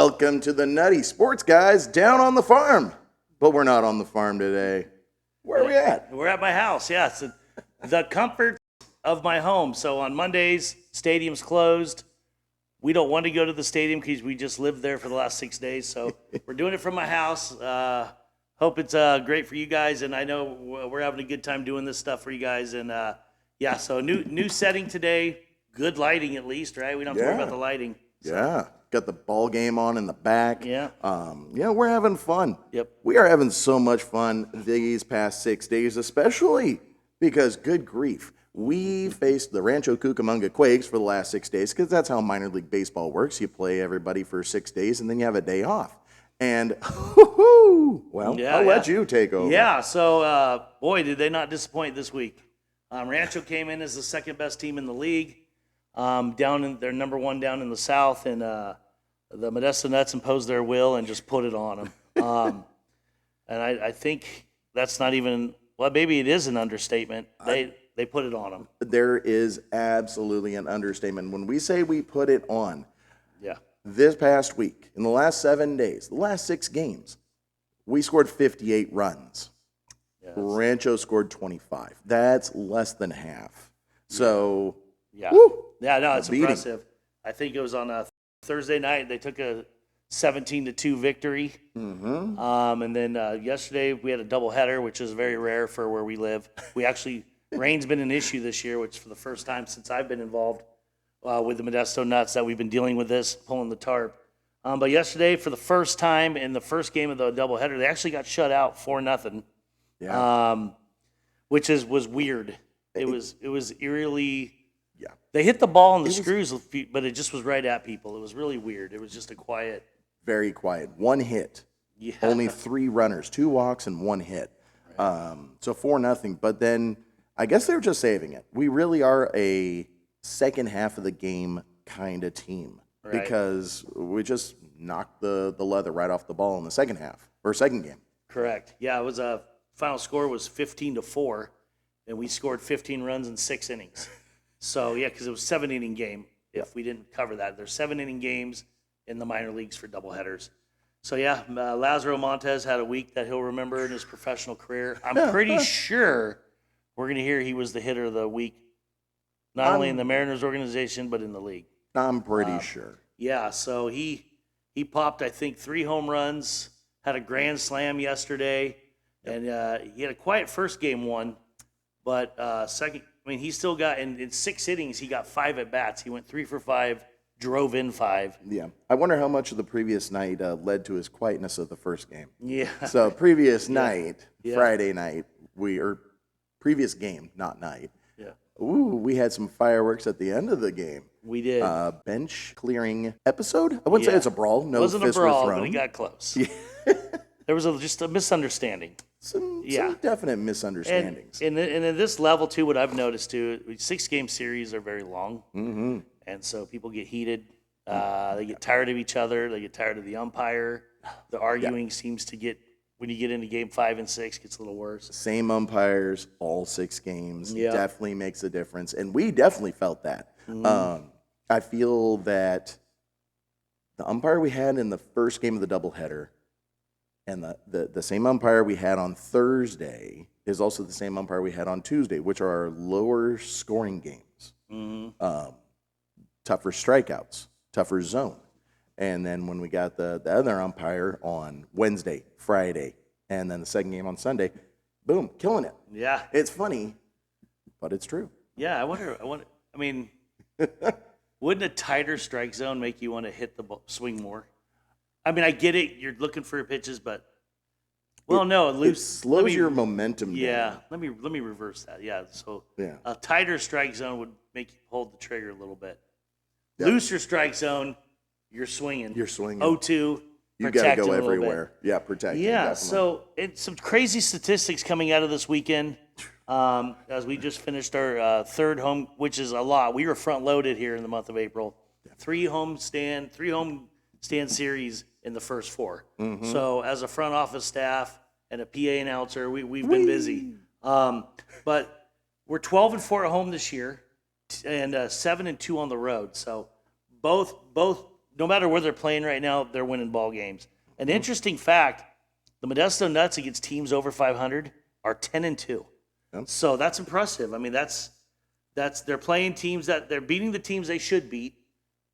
Welcome to the Nutty Sports Guys down on the farm. But we're not on the farm today. Where are we at? We're at my house, yeah. It's the comfort of my home. So on Mondays, stadium's closed. We don't want to go to the stadium because we just lived there for the last 6 days. So we're doing it from my house. Hope it's great for you guys. And I know we're having a good time doing this stuff for you guys. And yeah, so new setting today. Good lighting at least, right? We don't have to worry about the lighting. So. Yeah. Got the ball game on in the back. Yeah. We're having fun. Yep. We are having so much fun these past 6 days, especially because, good grief, we faced the Rancho Cucamonga Quakes for the last 6 days because that's how minor league baseball works. You play everybody for 6 days and then you have a day off. And, I'll let you take over. Yeah, so, boy, did they not disappoint this week. Rancho came in as the second best team in the league. They're number one down in the South, and the Modesto Nuts imposed their will and just put it on them. And I think that's not even, well, maybe it is an understatement. They put it on them. There is absolutely an understatement. When we say we put it on, yeah. This past week, in the last 7 days, the last 6 games, we scored 58 runs. Yes. Rancho scored 25. That's less than half. So, yeah. Woo, Yeah, no, it's impressive. I think it was on a Thursday night. They took a 17-2 victory. Mm-hmm. And then yesterday we had a doubleheader, which is very rare for where we live. Rain's been an issue this year, which for the first time since I've been involved with the Modesto Nuts that we've been dealing with this, pulling the tarp. But yesterday, for the first time in the first game of the doubleheader, they actually got shut out 4-0. Yeah. Which was weird. It was eerily. Yeah. They hit the ball on the screws, but it just was right at people. It was really weird. It was just a quiet. Very quiet. One hit. Yeah. Only 3 runners, 2 walks and 1 hit. Right. So 4-0. But then I guess they were just saving it. We really are a second half of the game kind of team. Right. Because we just knocked the leather right off the ball in the second half or second game. Correct. Yeah, it was final score was 15-4, and we scored 15 runs in 6 innings. So, yeah, because it was a 7-inning game. If we didn't cover that, there's 7-inning games in the minor leagues for doubleheaders. So, yeah, Lazaro Montes had a week that he'll remember in his professional career. I'm pretty sure we're going to hear he was the hitter of the week, not only in the Mariners organization, but in the league. I'm pretty sure. Yeah, so he popped, I think, 3 home runs, had a grand slam yesterday, and he had a quiet first game one, but second. I mean, he still got, in 6 innings, he got 5 at-bats. He went 3 for 5, drove in 5. Yeah. I wonder how much of the previous night led to his quietness of the first game. Yeah. So, previous night, Friday night, previous game, not night. Yeah. Ooh, we had some fireworks at the end of the game. We did. Bench clearing episode? I wouldn't say it's a brawl. No, wasn't fists a brawl, were thrown. but it got close. Yeah. There was just a misunderstanding. Some definite misunderstandings. And in this level, too, what I've noticed, too, 6-game series are very long. Mm-hmm. And so people get heated. They get tired of each other. They get tired of the umpire. The arguing seems to get, when you get into game 5 and 6, gets a little worse. Same umpires, all 6 games. Definitely makes a difference. And we definitely felt that. Mm-hmm. I feel that the umpire we had in the first game of the doubleheader and the same umpire we had on Thursday is also the same umpire we had on Tuesday, which are our lower scoring games. Mm-hmm. Tougher strikeouts, tougher zone. And then when we got the other umpire on Wednesday, Friday, and then the second game on Sunday, boom, killing it. Yeah. It's funny, but it's true. Yeah, I mean, wouldn't a tighter strike zone make you want to hit the swing more? I mean, I get it. You're looking for your pitches, but it slows your momentum. Yeah, down. let me reverse that. Yeah, so yeah. A tighter strike zone would make you hold the trigger a little bit. Yep. Looser strike zone, you're swinging. 0-2. You got to go everywhere. Yeah, protect. Yeah. Definitely. So it's some crazy statistics coming out of this weekend. As we just finished our third home, which is a lot. We were front loaded here in the month of April. 3 home stand series in the first 4. Mm-hmm. So as a front office staff and a PA announcer, we've been busy. But we're 12-4 at home this year, and 7-2 on the road. So both no matter where they're playing right now, they're winning ball games. An interesting fact: the Modesto Nuts against teams over 500 are 10-2. Yep. So that's impressive. I mean, that's they're playing teams that they're beating the teams they should beat,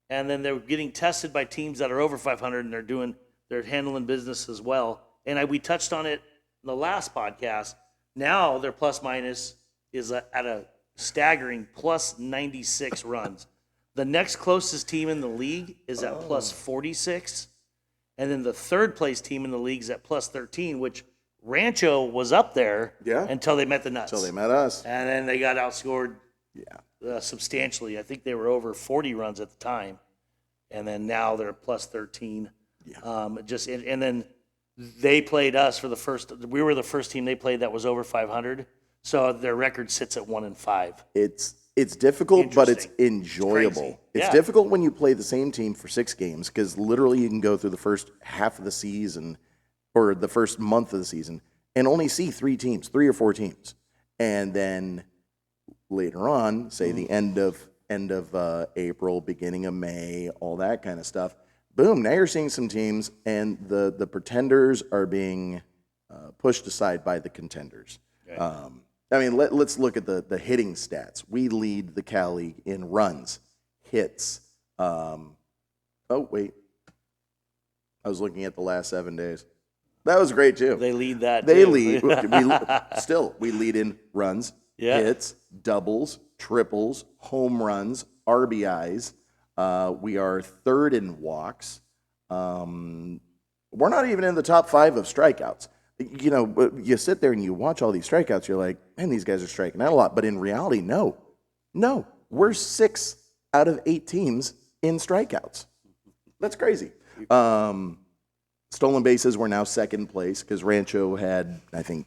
and then they're getting tested by teams that are over 500, and they're handling business as well. And we touched on it in the last podcast. Now their plus minus is at a staggering plus 96 runs. The next closest team in the league is at plus 46, and then the third place team in the league is at plus 13, which Rancho was up there until they met the Nuts. Until they met us. And then they got outscored substantially. I think they were over 40 runs at the time. And then now they're plus 13. Yeah. And then they played us we were the first team they played that was over 500. So their record sits at 1-5. It's difficult, but it's enjoyable. It's difficult when you play the same team for 6 games because literally you can go through the first half of the season or the first month of the season and only see 3 or 4 teams. And then later on, say the end of April, beginning of May, all that kind of stuff, boom, now you're seeing some teams and the pretenders are being pushed aside by the contenders. Okay. I mean, let's look at the hitting stats. We lead the Cal League in runs, hits. Wait. I was looking at the last 7 days. That was great, too. They lead that, They too. lead. We lead in runs, hits, doubles, triples, home runs, RBIs. We are third in walks. We're not even in the top 5 of strikeouts. You know, you sit there and you watch all these strikeouts, you're like, man, these guys are striking out a lot. But in reality, no. We're 6 out of 8 teams in strikeouts. That's crazy. Stolen bases, we're now second place because Rancho had, I think,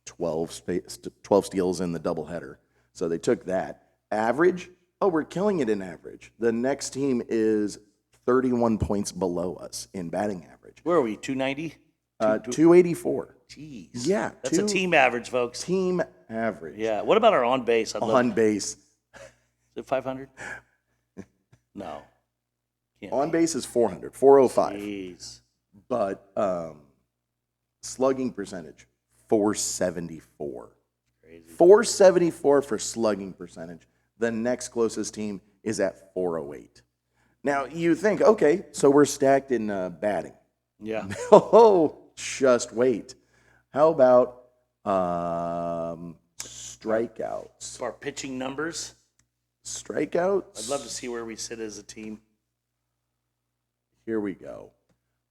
12 steals in the doubleheader. So they took that. Average, we're killing it in average. The next team is 31 points below us in batting average. Where are we, 290? 284. Jeez. Yeah. That's a team average, folks. Team average. Yeah. What about our on base? Base. Is it 500? No. On base is 405. Jeez. But slugging percentage, 474. Crazy. 474 for slugging percentage. The next closest team is at 408. Now, you think, okay, so we're stacked in batting. Yeah. Oh, just wait. How about strikeouts? Our pitching numbers. Strikeouts? I'd love to see where we sit as a team. Here we go.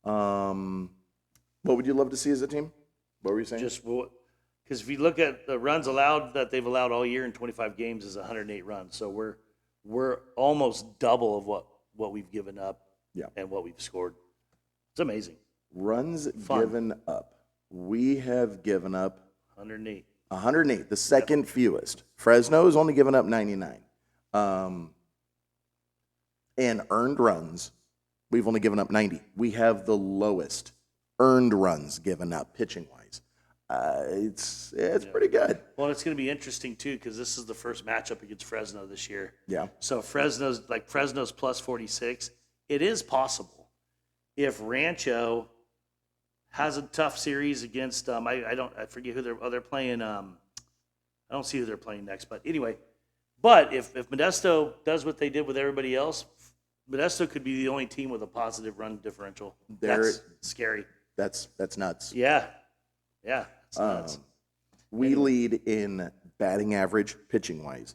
What would you love to see as a team? What were you saying? Just because if you look at the runs allowed that they've allowed all year in 25 games is 108 runs. So we're almost double of what we've given up and what we've scored. It's amazing. Runs given up. We have given up 108. 108, the second fewest. Fresno has only given up 99. And earned runs, we've only given up 90. We have the lowest earned runs given up pitching-wise. It's pretty good. Well, it's going to be interesting, too, because this is the first matchup against Fresno this year. Yeah. So Fresno's plus 46. It is possible if Rancho has a tough series against I forget who they're playing. I don't see who they're playing next, but anyway. But if Modesto does what they did with everybody else, Modesto could be the only team with a positive run differential. That's scary. That's nuts. Yeah, it's nuts. We lead in batting average, pitching wise.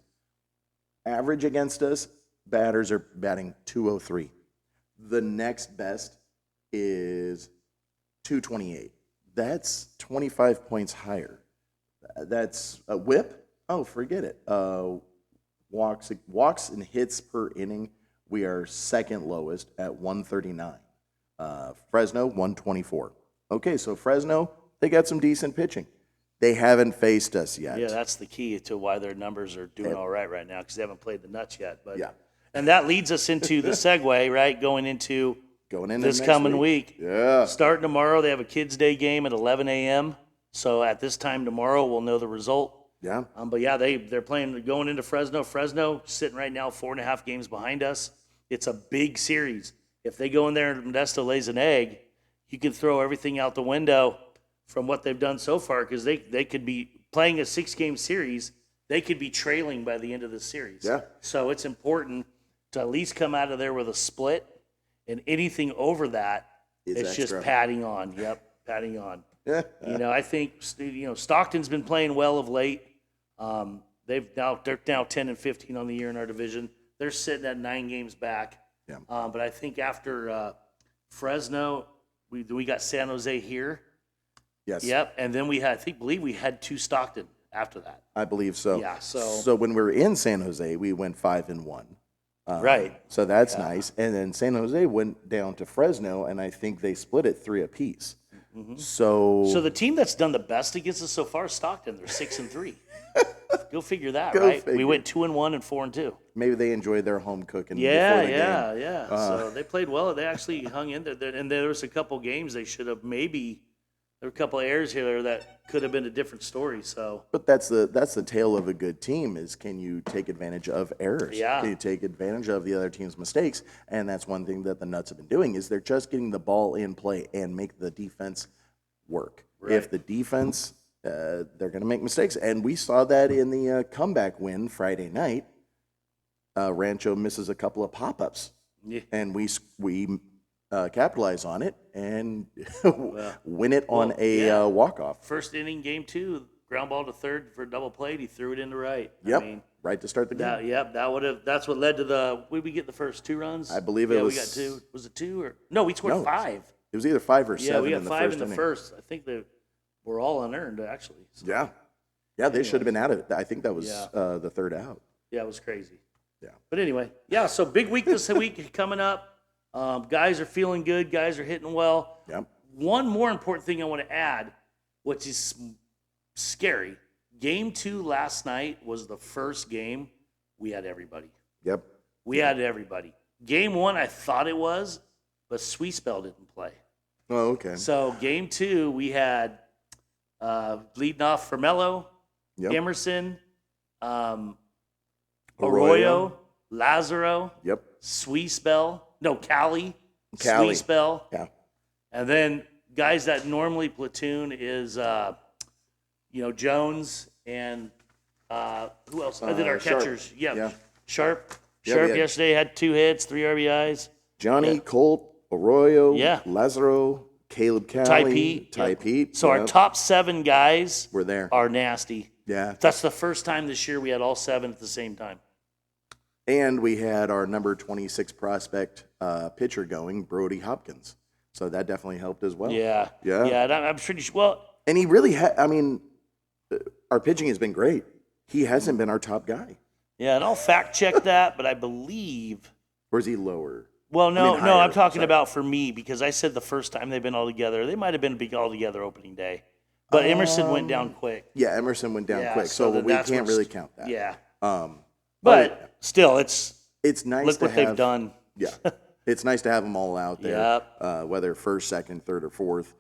Average against us, batters are batting 203. The next best is 228. That's 25 points higher. That's a whip. Oh, forget it. Walks and hits per inning, we are second lowest at 139. Fresno, 124. Okay, so Fresno, they got some decent pitching. They haven't faced us yet. Yeah, that's the key to why their numbers are doing all right now because they haven't played the Nuts yet. But yeah. And that leads us into the segue, right, going into this coming week. Yeah. Starting tomorrow, they have a Kids' Day game at 11 a.m. So at this time tomorrow, we'll know the result. Yeah. But yeah, they're going into Fresno. Fresno sitting right now 4.5 games behind us. It's a big series. If they go in there and Modesto lays an egg, you can throw everything out the window from what they've done so far because they could be playing a 6-game series. They could be trailing by the end of the series. Yeah. So it's important to at least come out of there with a split, and anything over that, it's just padding on. Yep, padding on. I think Stockton's been playing well of late. They're now 10-15 on the year in our division. They're sitting at 9 games back. Yeah. But I think after Fresno, we got San Jose here. Yes. Yep, and then we believe we had 2 Stockton after that. I believe so. Yeah. So when we were in San Jose, we went 5-1. Right. So that's nice. And then San Jose went down to Fresno, and I think they split it 3 apiece. Mm-hmm. So the team that's done the best against us so far is Stockton. They're 6-3. Go figure that, right? Figure. We went 2-1 and 4-2. Maybe they enjoyed their home cooking. Yeah, before the game. yeah. So they played well. They actually hung in there. And there was a couple games they should have maybe. There were a couple of errors here that could have been a different story. So, but that's the tale of a good team is can you take advantage of errors? Yeah. Can you take advantage of the other team's mistakes? And that's one thing that the Nuts have been doing is they're just getting the ball in play and make the defense work. Right. If the defense, they're going to make mistakes, and we saw that in the comeback win Friday night. Rancho misses a couple of pop-ups, and we capitalize on it and win it on a walk-off. First inning, game 2, ground ball to third for a double play. He threw it into right. Yep, I mean, right to start the game. That's what led to the. Did we get the first 2 runs? I believe it was. We got 2. Was it 2 or no? We scored 5. It was either 5 or 7. Yeah, we got in the 5 first in the inning. first. I think they were all unearned actually. So, Yeah, they should have been out of it. I think that was the third out. yeah, it was crazy. Yeah. But anyway, so big week this week coming up. Guys are feeling good. Guys are hitting well. Yep. One more important thing I want to add, which is scary. Game 2 last night was the first game we had everybody. Yep. We had everybody. Game 1, I thought it was, but Sweet Spell didn't play. Oh, okay. So game 2, we had leading off for Mello, Emerson, Arroyo, Lazaro, Sweet Spell. No, Cali. Sweet Spell. Yeah. And then guys that normally platoon is, Jones and who else? And then our Sharp. catchers. Yeah. Sharp. Yeah, Sharp had- yesterday had 2 hits, 3 RBIs. Johnny, Colt, Arroyo, Yeah. Lazaro, Caleb Cali, Ty Pete. Pete. So our top 7 guys were there. are nasty. Yeah. That's the first time this year we had all 7 at the same time. And we had our number 26 prospect pitcher going, Brody Hopkins. So that definitely helped as well. Yeah. Yeah. Yeah, and I'm pretty sure. Well, And he really had, our pitching has been great. He hasn't been our top guy. yeah, and I'll fact check that, but I believe. Or is he lower? Well, no, higher, I'm talking sorry. about for me because I said the first time they've been all together. They might have been all together opening day. But Emerson went down quick. Yeah, Emerson went down Yeah, quick. so So we that's can't what's- really count that. Yeah. But But still, it's nice look to what have, they've done. Yeah. It's nice to have them all out there. Yep. Whether first, second, third, or fourth.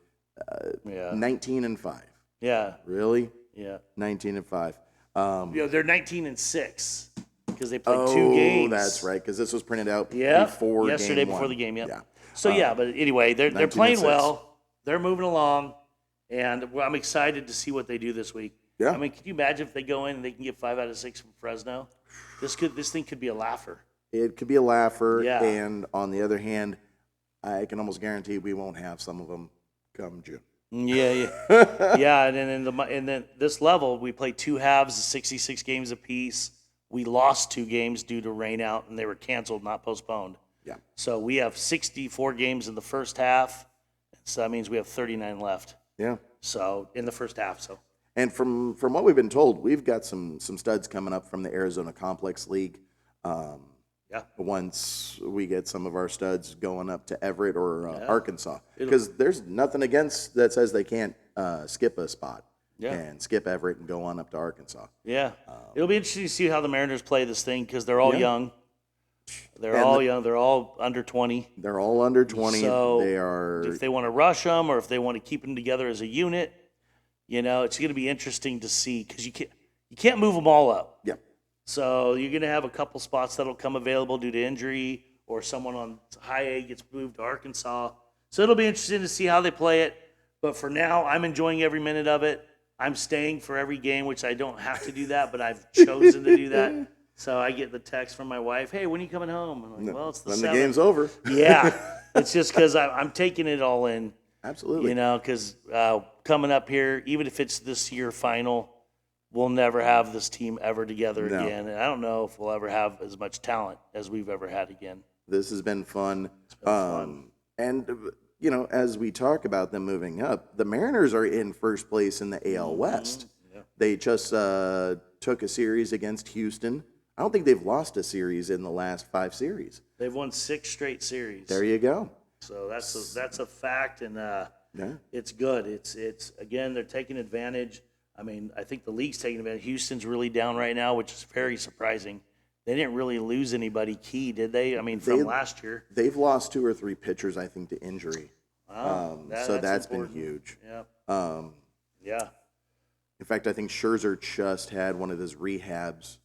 Yeah. 19-5. Yeah. Really? Yeah. 19-5. They're 19-6 because they played 2 games. That's right. Because this was printed out Yeah. before yesterday game before 1. the game. Yep. Yeah. So but anyway, they're 19-6. playing well. They're moving along, and I'm excited to see what they do this week. Yeah. I mean, can you imagine if they go in and they can get 5 out of 6 from Fresno? This thing could be a laugher. It could be a laugher. Yeah. And on the other hand, I can almost guarantee we won't have some of them come June. Yeah. Yeah, and then this level, we played 2 halves, 66 games apiece. We lost 2 games due to rain out, and they were canceled, not postponed. Yeah. So we have 64 games in the first half. So that means we have 39 left. Yeah. So in the first half. So And from what we've been told, we've got some studs coming up from the Arizona Complex League. Once we get some of our studs going up to Everett or Arkansas, because there's nothing against that says they can't skip a spot and skip Everett and go on up to Arkansas. yeah, it'll be interesting to see how the Mariners play this thing because they're all young. They're all young. They're all under 20. They're all under 20. So they are. if they want to rush them or if they want to keep them together as a unit, it's going to be interesting to see because you can't move them all up. Yeah. So you're going to have a couple spots that'll come available due to injury or someone on high A gets moved to Arkansas. So it'll be interesting to see how they play it. But for now, I'm enjoying every minute of it. I'm staying for every game, which I don't have to do that, but I've chosen to do that. So I get the text from my wife, "Hey, when are you coming home?" I'm like, "Well, it's the when 7th." the game's over. Yeah, it's just because I'm taking it all in. Absolutely. You know, because coming up here, even if it's this year final, we'll never have this team ever together again. And I don't know if we'll ever have as much talent as we've ever had again. This has been fun. It's been fun. And, you know, as we talk about them moving up, the Mariners are in first place in the AL West. Yeah. They just took a series against Houston. I don't think they've lost a series in the last 5 series. They've won 6 straight series. There you go. So that's a fact, and Yeah. it's good. It's again, they're taking advantage. I mean, I think the league's taking advantage. Houston's really down right now, which is very surprising. They didn't really lose anybody key, did they? I mean, from last year. They've lost 2 or 3 pitchers, I think, to injury. Wow, So that's important. been huge. Yeah. Yeah. In fact, I think Scherzer just had one of his rehabs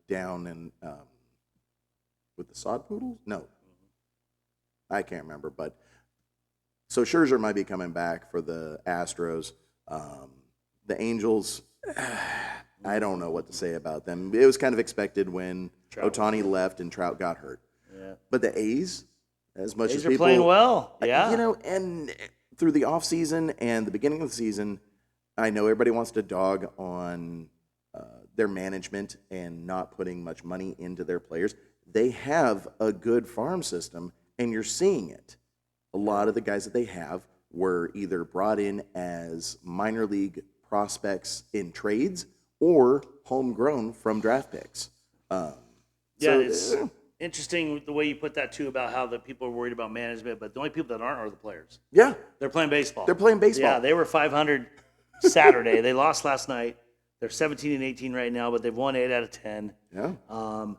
down in with the Sod Poodles? No. I can't remember, but so Scherzer might be coming back for the Astros. The Angels, I don't know what to say about them. It was kind of expected when Ohtani left and Trout got hurt. Yeah. But the A's, as much as A's are people playing well. Yeah. you know, and through the offseason and the beginning of the season, I know everybody wants to dog on their management and not putting much money into their players. They have a good farm system, and you're seeing it. A lot of the guys that they have were either brought in as minor league prospects in trades or homegrown from draft picks. Yeah, it's interesting the way you put that too about how the people are worried about management, but the only people that aren't are the players. Yeah, They're playing baseball. they're playing baseball. Yeah, they were 500 Saturday. They lost last night. They're 17 and 18 right now, but they've won 8 out of 10. Yeah.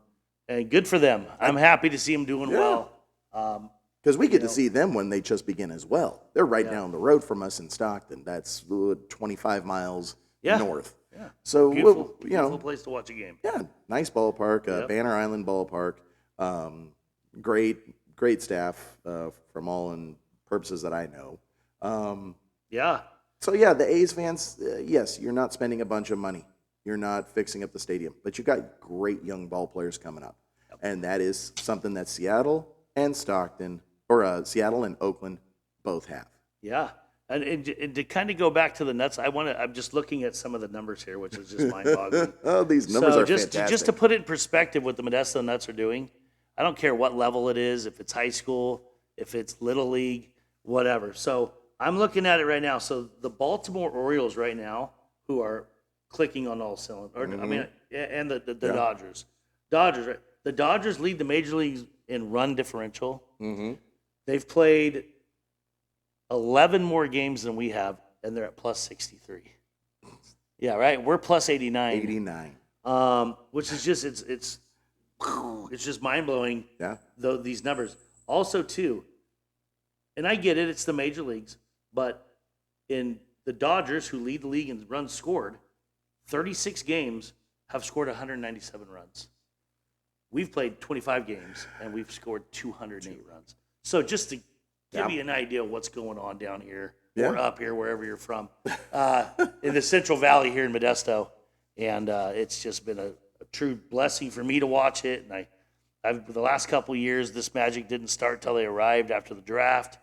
And good for them. I'm happy to see them doing well. Because we get to see them when they just begin as well. They're right down the road from us in Stockton. That's 25 miles north. Yeah. So, Beautiful place to watch a game. Yeah, nice ballpark, Banner Island ballpark. Great staff from all in purposes that I know. Yeah. So, yeah, the A's fans, yes, you're not spending a bunch of money. You're not fixing up the stadium. But you got great young ball players coming up. Yep. And that is something that Seattle and Stockton, or Seattle and Oakland both have. Yeah. And to kind of go back to the Nuts, I'm just looking at some of the numbers here, which is just mind-boggling. Oh, these numbers are fantastic. Just to put it in perspective what the Modesto Nuts are doing, I don't care what level it is, if it's high school, if it's Little League, whatever. So I'm looking at it right now. So the Baltimore Orioles right now, who are clicking on all cylinders, and the Dodgers. Dodgers, right? The Dodgers lead the major leagues in run differential. Mm-hmm. They've played 11 more games than we have, and they're at plus 63. Yeah, right. We're plus 89. 89. Which is just it's just mind blowing. Yeah. Though these numbers also too, and I get it. It's the major leagues, but in the Dodgers, who lead the league in runs scored, 36 games have scored 197 runs. We've played 25 games, and we've scored 208 runs. So just to give you an idea of what's going on down here or up here, wherever you're from, in the Central Valley here in Modesto. And it's just been a true blessing for me to watch it. And I've the last couple of years, this magic didn't start till they arrived after the draft.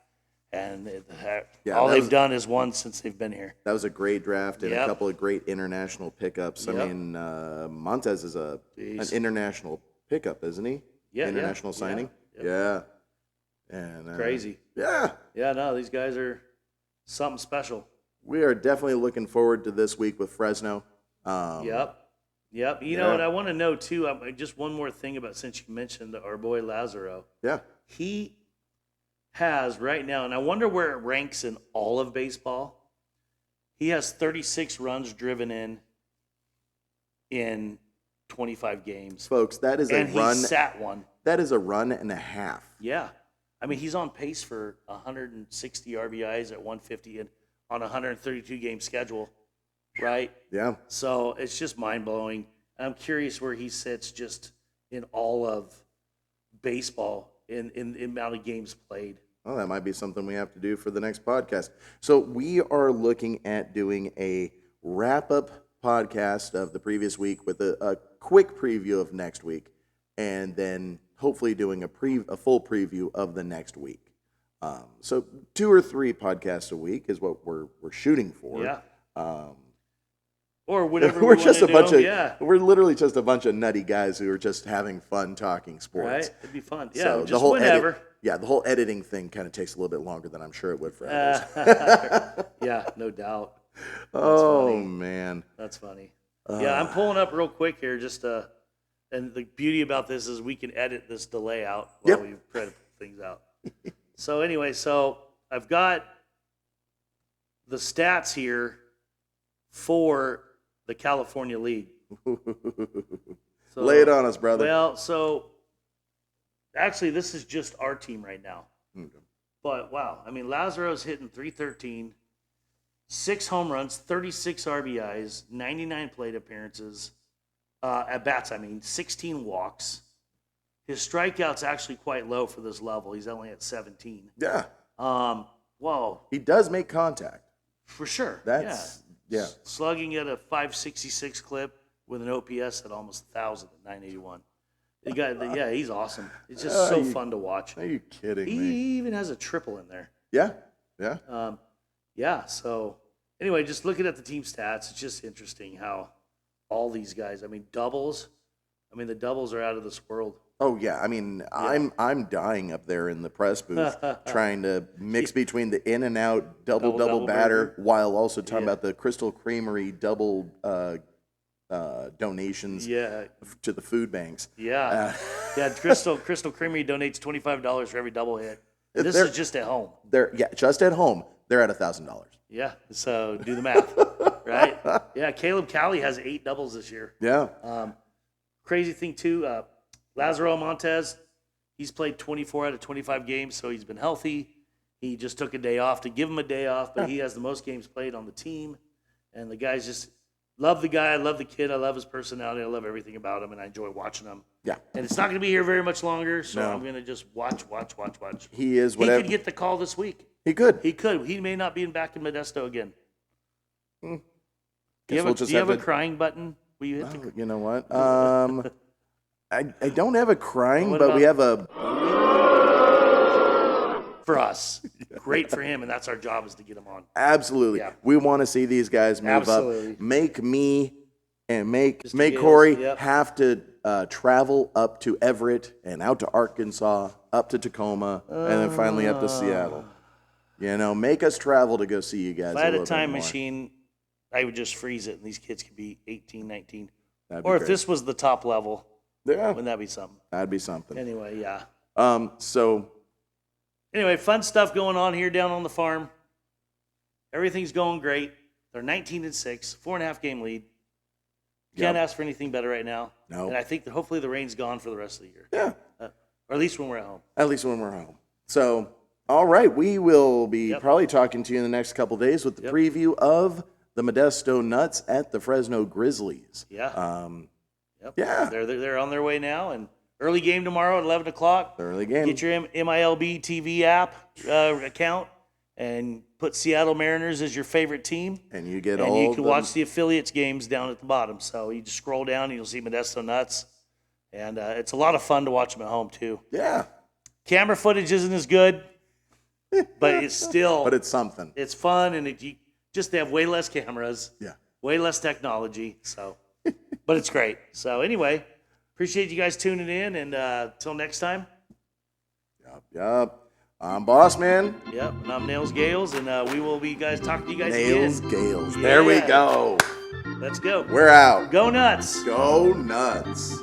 And they've done is won since they've been here. That was a great draft and a couple of great international pickups. Yep. I mean, Montez is an international pickup, isn't he? Yeah. International signing? Yeah. And crazy. Yeah. Yeah, no, these guys are something special. We are definitely looking forward to this week with Fresno. Yep. You know what I want to know, too, just one more thing about, since you mentioned our boy Lazaro. Yeah. He has right now, and I wonder where it ranks in all of baseball. He has 36 runs driven in 25 games. Folks, that is and a run. He sat one. That is a run and a half. Yeah. I mean, he's on pace for 160 RBIs at 150 and on a 132-game schedule, right? Yeah. So it's just mind-blowing. I'm curious where he sits just in all of baseball in the amount of games played. Well, that might be something we have to do for the next podcast. So we are looking at doing a wrap-up podcast of the previous week with a quick preview of next week, and then hopefully doing a full preview of the next week. So 2 or 3 podcasts a week is what we're shooting for. Yeah. Or whatever we're just a bunch of yeah. We're literally just a bunch of nutty guys who are just having fun talking sports. Right? It'd be fun. Yeah, So just the whole whenever. the whole editing thing kind of takes a little bit longer than I'm sure it would for others. Yeah, no doubt. Oh funny. man, That's funny. Yeah, I'm pulling up real quick here and the beauty about this is we can edit this delay out while we try to put things out. So anyway, I've got the stats here for the California League. So, lay it on us, brother. Well, so actually this is just our team right now. Okay. But wow, I mean Lazaro's hitting .313, 6 home runs, 36 RBIs, 99 plate appearances, at bats. 16 walks. His strikeout's actually quite low for this level. He's only at 17. Yeah. Whoa. He does make contact. For sure. Yeah. Slugging at a 566 clip with an OPS at almost 1,000 at 981. The guy, he's awesome. It's just so fun to watch. Are you kidding He me? even has a triple in there. Yeah. So anyway, just looking at the team stats, it's just interesting how all these guys, doubles. The doubles are out of this world. Oh yeah. I'm dying up there in the press booth trying to mix between the in and out double batter while also talking about the Crystal Creamery double donations to the food banks. Crystal Creamery donates $25 for every double hit. And this is just at home. Just at home. They're at $1,000. Yeah, so do the math, right? Yeah, Caleb Cowley has 8 doubles this year. Yeah. Crazy thing too, Lazaro Montez, he's played 24 out of 25 games, so he's been healthy. He just took a day off to give him a day off, but he has the most games played on the team. And the guys just love the guy. I love the kid. I love his personality. I love everything about him, and I enjoy watching him. Yeah. And it's not going to be here very much longer, so I'm going to just watch. He is He whatever. could get the call this week. He could. He may not be back in Modesto again. Do you We'll have a crying button? Will you hit the You know what? I don't have a crying, What but about- we have a. for us? Great for him, and that's our job is to get him on. Absolutely. Yeah. We want to see these guys move Absolutely. up. Make me and make Gales, Corey yep. have to travel up to Everett and out to Arkansas, up to Tacoma, and then finally up to Seattle. Make us travel to go see you guys. If I had a little time bit more. machine, I would just freeze it, and these kids could be 18, 19. That'd be Or if great. this was the top level, Yeah, wouldn't that be something? that'd be something. Anyway, yeah. So Anyway, fun stuff going on here down on the farm. Everything's going great. They're 19-6, 4.5 game lead. Can't ask for anything better right now. No. And I think that hopefully the rain's gone for the rest of the year. yeah, Or at least when we're at home. at least when we're home. So, all right, we will be Yep. probably talking to you in the next couple days with the preview of the Modesto Nuts at the Fresno Grizzlies. Yeah. Yep. Yeah. They're on their way now, and early game tomorrow at 11 o'clock. Early game. Get your MILB TV app account and put Seattle Mariners as your favorite team. And you get And all you can the- watch the affiliates games down at the bottom. So you just scroll down and you'll see Modesto Nuts. And it's a lot of fun to watch them at home, too. Yeah, Camera footage isn't as good, but it's still but it's something. it's fun. And they have way less cameras, Yeah. way less technology. So, but it's great. So anyway, appreciate you guys tuning in. And until next time. Yep. I'm Bossman. Yep, and I'm Nails Gales, and we will be talking to you guys Nails again. Gales. There we Yeah. go. Let's go. We're out. Go Nuts. Go Nuts.